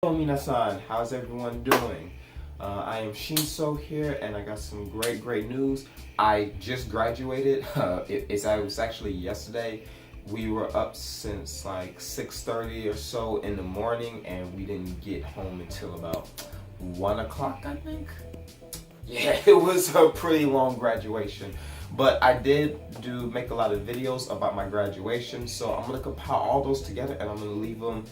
Hello minasan, how's everyone doing? I am Shinso here and I got some great news. I just graduated. It was actually yesterday. We were up since like 6:30 or so in the morning and we didn't get home until about 1 o'clock, I think. Yeah, it was a pretty long graduation. But I did make a lot of videos about my graduation, so I'm gonna compile all those together and I'm gonna leave them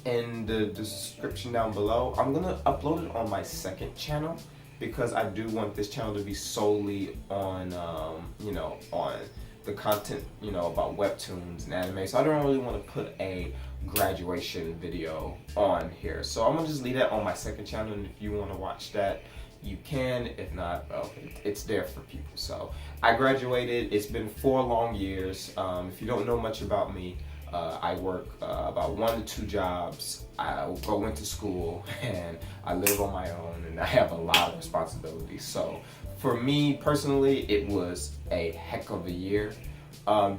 in the description down below. I'm gonna upload it on my second channel because I do want this channel to be solely on on the content, about webtoons and anime. So I don't really want to put a graduation video on here. So I'm gonna just leave that on my second channel, and if you want to watch that, you can. If not, well, it's there for people. So I graduated. It's been 4 long years. If you don't know much about me, I work about 1 to 2 jobs. I go into school and I live on my own, and I have a lot of responsibilities. So for me personally, it was a heck of a year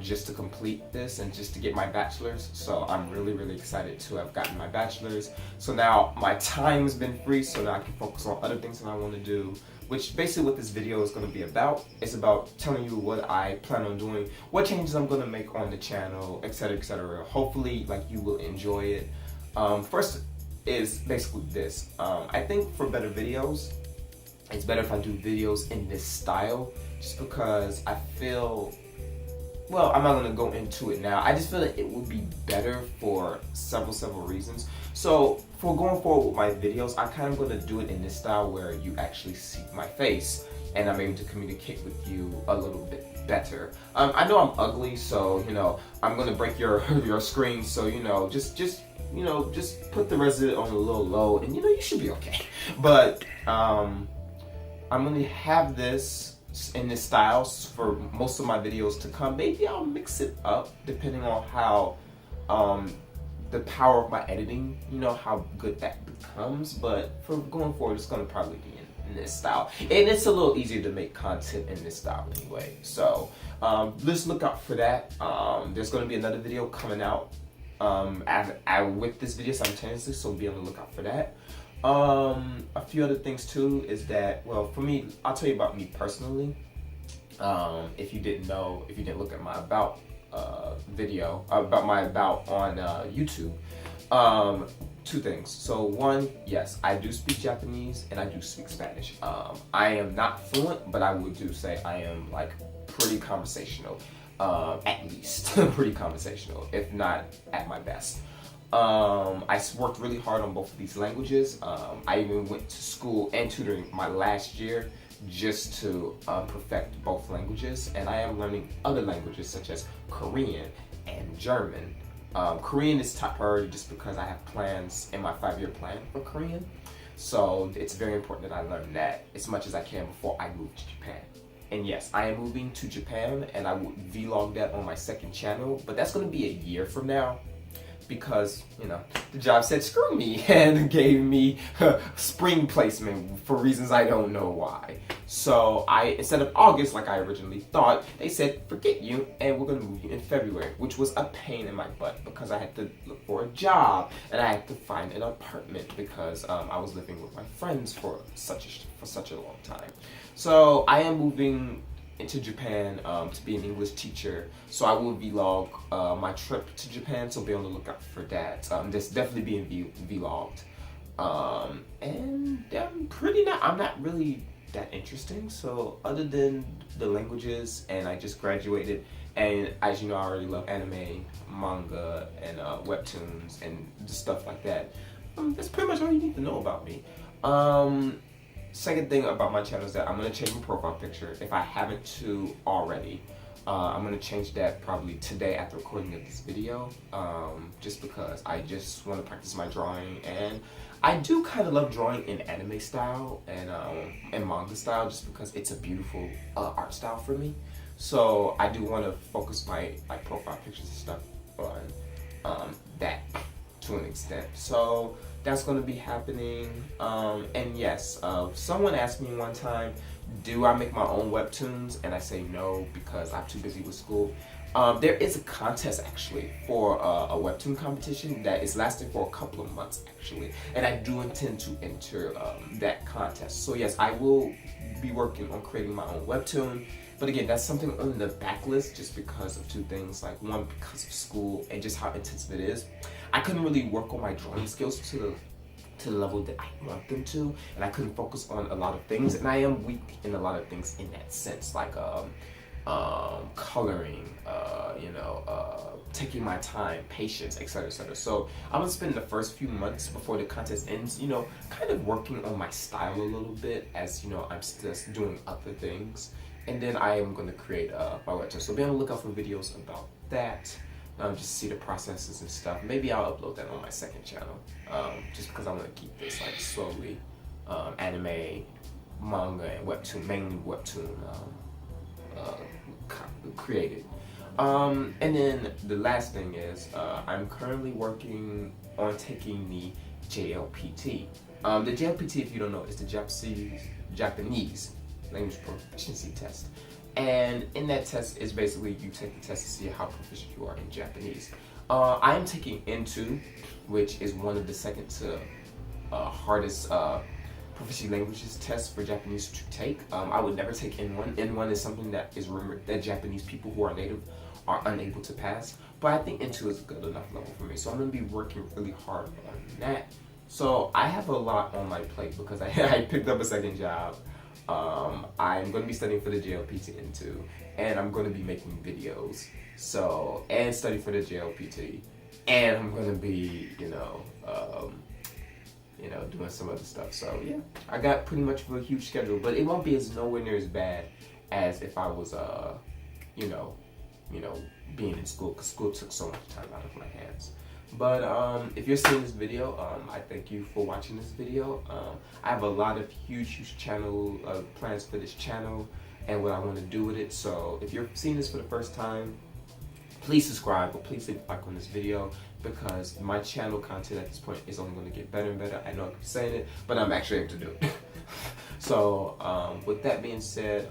just to complete this and just to get my bachelor's. So I'm really excited to have gotten my bachelor's. So now my time's been free, so now I can focus on other things that I want to do, which basically what this video is going to be about. It's about telling you what I plan on doing, what changes I'm going to make on the channel, etc. Hopefully, like, you will enjoy it. First is basically this. I think for better videos, it's better if I do videos in this style, just because I feel, well, I'm not going to go into it now. I just feel that it would be better for several reasons. So for going forward with my videos, I kind of going to do it in this style where you actually see my face and I'm able to communicate with you a little bit better. I know I'm ugly, so I'm going to break your screen. So just put the resident on a little low, and you should be okay. But I'm going to have this in this style for most of my videos to come. Maybe I'll mix it up depending on how the power of my editing, how good that becomes. But for going forward, it's going to probably be in this style, and it's a little easier to make content in this style anyway. So just look out for that. There's going to be another video coming out with this video simultaneously, so be on the lookout for that. A few other things too is that, well, for me, I'll tell you about me personally. If you didn't know, if you didn't look at my about video, about my about on YouTube, 2 things. So 1, yes, I do speak Japanese and I do speak Spanish. I am not fluent, but I would do say I am like pretty conversational, at least pretty conversational, if not at my best. I worked really hard on both of these languages. I even went to school and tutoring my last year just to perfect both languages, and I am learning other languages such as Korean and German. Korean is top priority just because I have plans in my 5-year plan for Korean, so it's very important that I learn that as much as I can before I move to Japan. And yes, I am moving to Japan, and I will vlog that on my second channel, but that's going to be a year from now, because the job said screw me and gave me spring placement for reasons I don't know why. So instead of August like I originally thought, they said forget you and we're gonna move you in February, which was a pain in my butt because I had to look for a job and I had to find an apartment because I was living with my friends for such a long time. So I am moving into Japan to be an English teacher, so I will vlog my trip to Japan, so be on the lookout for that. This definitely being vlogged, and I'm not really that interesting. So other than the languages, and I just graduated, and as you know, I already love anime, manga, and webtoons and stuff like that. That's pretty much all you need to know about me. Second thing about my channel is that I'm going to change my profile picture if I haven't to already. I'm going to change that probably today after recording of this video, just because I just want to practice my drawing, and I do kind of love drawing in anime style and manga style just because it's a beautiful art style for me. So I do want to focus my profile pictures and stuff on that to an extent. So that's going to be happening. And yes, someone asked me one time, do I make my own webtoons? And I say no because I'm too busy with school. There is a contest actually for a webtoon competition that is lasting for a couple of months actually, and I do intend to enter that contest. So yes, I will be working on creating my own webtoon. But again, that's something on the backlist just because of two things. Like one, because of school and just how intensive it is. I couldn't really work on my drawing skills to the level that I want them to, and I couldn't focus on a lot of things. And I am weak in a lot of things in that sense, like coloring, taking my time, patience, etc., etc. So I'm gonna spend the first few months before the contest ends, kind of working on my style a little bit as I'm still doing other things, and then I am gonna create my website. So be on the lookout for videos about that. Just see the processes and stuff. Maybe I'll upload that on my second channel, just because I want to keep this like slowly anime, manga, and webtoon, mainly webtoon created. And then the last thing is I'm currently working on taking the JLPT. The JLPT, if you don't know, is the Japanese language proficiency test. And in that test is basically you take the test to see how proficient you are in Japanese. I am taking N2, which is one of the second to hardest proficiency languages tests for Japanese to take. I would never take N1. N1 is something that is rumored that Japanese people who are native are unable to pass. But I think N2 is a good enough level for me. So I'm going to be working really hard on that. So I have a lot on my plate because I picked up a second job. I'm going to be studying for the JLPT N2, and I'm going to be making videos, and study for the JLPT, and I'm going to be, doing some other stuff. So yeah, I got pretty much a huge schedule, but it won't be nowhere near as bad as if I was, being in school, because school took so much time out of my hands. But if you're seeing this video, I thank you for watching this video. I have a lot of huge channel plans for this channel and what I want to do with it. So if you're seeing this for the first time, please subscribe, but please leave a like on this video, because my channel content at this point is only going to get better and better. I know I keep saying it, but I'm actually able to do it. So with that being said,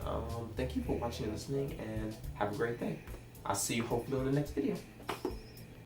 thank you for watching and listening, and have a great day. I'll see you hopefully on the next video.